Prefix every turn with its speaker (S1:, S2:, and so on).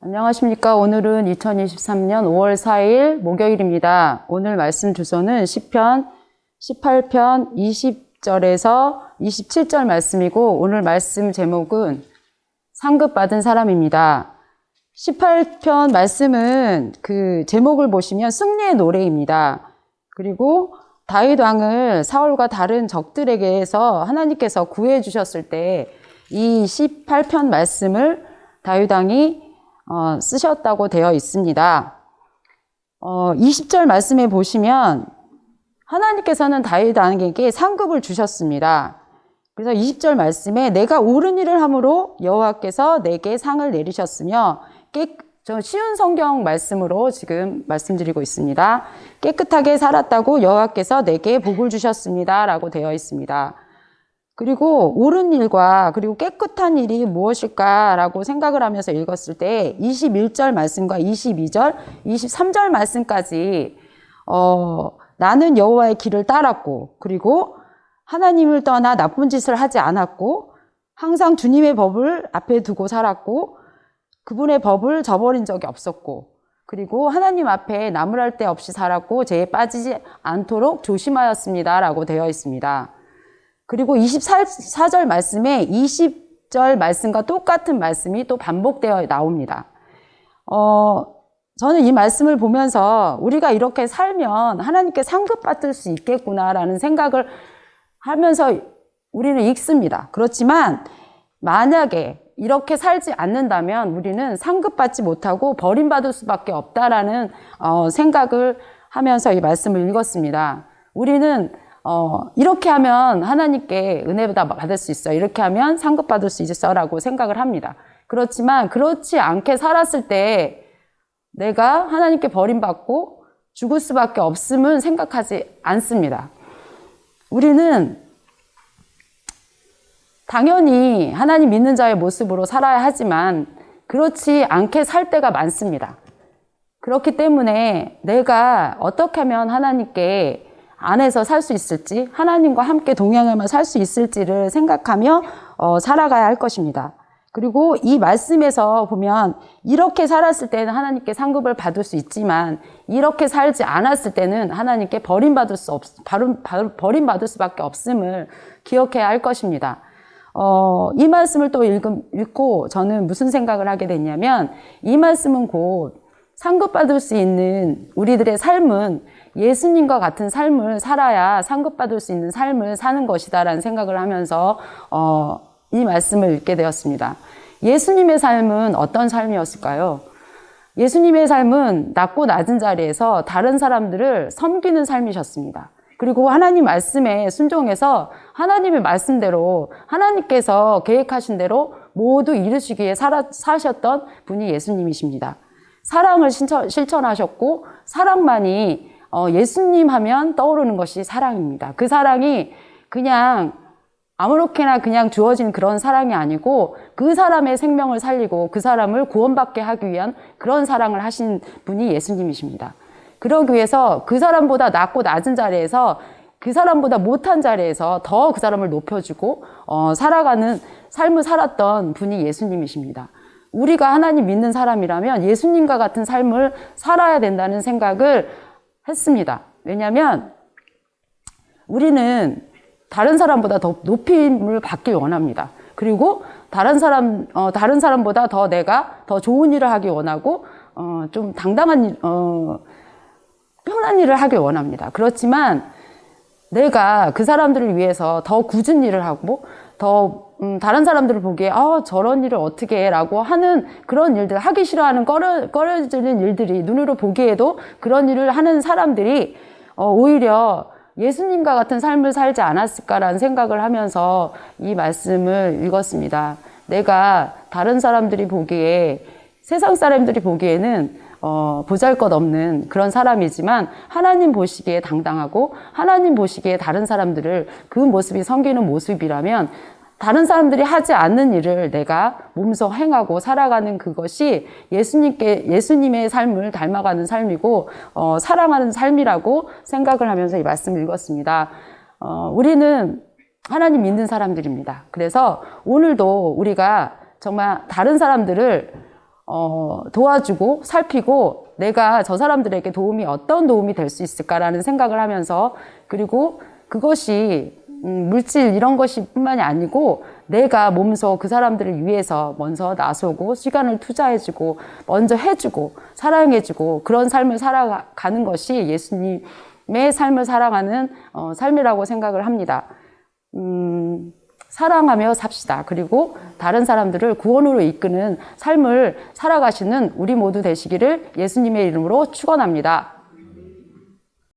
S1: 안녕하십니까. 오늘은 2023년 5월 4일 목요일입니다. 오늘 말씀 주소는 시편 18편 20절에서 27절 말씀이고 오늘 말씀 제목은 상급받은 사람입니다. 18편 말씀은 그 제목을 보시면 승리의 노래입니다. 그리고 다윗 왕을 사울과 다른 적들에게서 하나님께서 구해 주셨을 때 이 18편 말씀을 다윗 왕이 쓰셨다고 되어 있습니다. 20절 말씀에 보시면 하나님께서는 다윗 왕에게 상급을 주셨습니다. 그래서 20절 말씀에 내가 옳은 일을 함으로 여호와께서 내게 상을 내리셨으며 저 쉬운 성경 말씀으로 지금 말씀드리고 있습니다. 깨끗하게 살았다고 여호와께서 내게 복을 주셨습니다. 라고 되어 있습니다. 그리고 옳은 일과 그리고 깨끗한 일이 무엇일까라고 생각을 하면서 읽었을 때 21절 말씀과 22절, 23절 말씀까지 나는 여호와의 길을 따랐고 그리고 하나님을 떠나 나쁜 짓을 하지 않았고 항상 주님의 법을 앞에 두고 살았고 그분의 법을 저버린 적이 없었고 그리고 하나님 앞에 나무랄 데 없이 살았고 죄에 빠지지 않도록 조심하였습니다. 라고 되어 있습니다. 그리고 24절 말씀에 20절 말씀과 똑같은 말씀이 또 반복되어 나옵니다. 저는 이 말씀을 보면서 우리가 이렇게 살면 하나님께 상급받을 수 있겠구나라는 생각을 하면서 우리는 읽습니다. 그렇지만 만약에 이렇게 살지 않는다면 우리는 상급받지 못하고 버림받을 수밖에 없다라는 생각을 하면서 이 말씀을 읽었습니다. 우리는 이렇게 하면 하나님께 은혜 받을 수 있어. 이렇게 하면 상급 받을 수 있어. 라고 생각을 합니다. 그렇지만 그렇지 않게 살았을 때 내가 하나님께 버림받고 죽을 수밖에 없음은 생각하지 않습니다. 우리는 당연히 하나님 믿는 자의 모습으로 살아야 하지만 그렇지 않게 살 때가 많습니다. 그렇기 때문에 내가 어떻게 하면 하나님께 안에서 살 수 있을지, 하나님과 함께 동행하며 살 수 있을지를 생각하며 살아가야 할 것입니다. 그리고 이 말씀에서 보면 이렇게 살았을 때는 하나님께 상급을 받을 수 있지만 이렇게 살지 않았을 때는 하나님께 버림받을 수밖에 없음을 기억해야 할 것입니다. 이 말씀을 또 읽고 저는 무슨 생각을 하게 됐냐면 이 말씀은 곧 상급받을 수 있는 우리들의 삶은 예수님과 같은 삶을 살아야 상급받을 수 있는 삶을 사는 것이다라는 생각을 하면서 이 말씀을 읽게 되었습니다. 예수님의 삶은 어떤 삶이었을까요? 예수님의 삶은 낮고 낮은 자리에서 다른 사람들을 섬기는 삶이셨습니다. 그리고 하나님 말씀에 순종해서 하나님의 말씀대로 하나님께서 계획하신 대로 모두 이루시기에 사셨던 분이 예수님이십니다. 사랑을 실천하셨고 사랑만이 예수님 하면 떠오르는 것이 사랑입니다. 그 사랑이 그냥 아무렇게나 그냥 주어진 그런 사랑이 아니고 그 사람의 생명을 살리고 그 사람을 구원받게 하기 위한 그런 사랑을 하신 분이 예수님이십니다. 그러기 위해서 그 사람보다 낮고 낮은 자리에서 그 사람보다 못한 자리에서 더 그 사람을 높여주고 살아가는 삶을 살았던 분이 예수님이십니다. 우리가 하나님 믿는 사람이라면 예수님과 같은 삶을 살아야 된다는 생각을 했습니다. 왜냐하면 우리는 다른 사람보다 더 높임을 받길 원합니다. 그리고 다른 사람보다 더 내가 더 좋은 일을 하길 원하고 좀 당당한 편한 일을 하길 원합니다. 그렇지만 내가 그 사람들을 위해서 더 굳은 일을 하고 더 다른 사람들을 보기에 저런 일을 어떻게 해 라고 하는 그런 일들, 하기 싫어하는 꺼려지는 일들이 눈으로 보기에도 그런 일을 하는 사람들이 오히려 예수님과 같은 삶을 살지 않았을까라는 생각을 하면서 이 말씀을 읽었습니다. 내가 다른 사람들이 보기에 세상 사람들이 보기에는 보잘것없는 그런 사람이지만 하나님 보시기에 당당하고 하나님 보시기에 다른 사람들을 그 모습이 섬기는 모습이라면 다른 사람들이 하지 않는 일을 내가 몸소 행하고 살아가는 그것이 예수님의 삶을 닮아가는 삶이고 사랑하는 삶이라고 생각을 하면서 이 말씀을 읽었습니다. 우리는 하나님 믿는 사람들입니다. 그래서 오늘도 우리가 정말 다른 사람들을 도와주고 살피고 내가 저 사람들에게 어떤 도움이 될 수 있을까라는 생각을 하면서, 그리고 그것이 물질 이런 것이 뿐만이 아니고 내가 몸소 그 사람들을 위해서 먼저 나서고 시간을 투자해주고 먼저 해주고 사랑해주고 그런 삶을 살아가는 것이 예수님의 삶을 살아가는 삶이라고 생각을 합니다. 사랑하며 삽시다. 그리고 다른 사람들을 구원으로 이끄는 삶을 살아가시는 우리 모두 되시기를 예수님의 이름으로 축원합니다.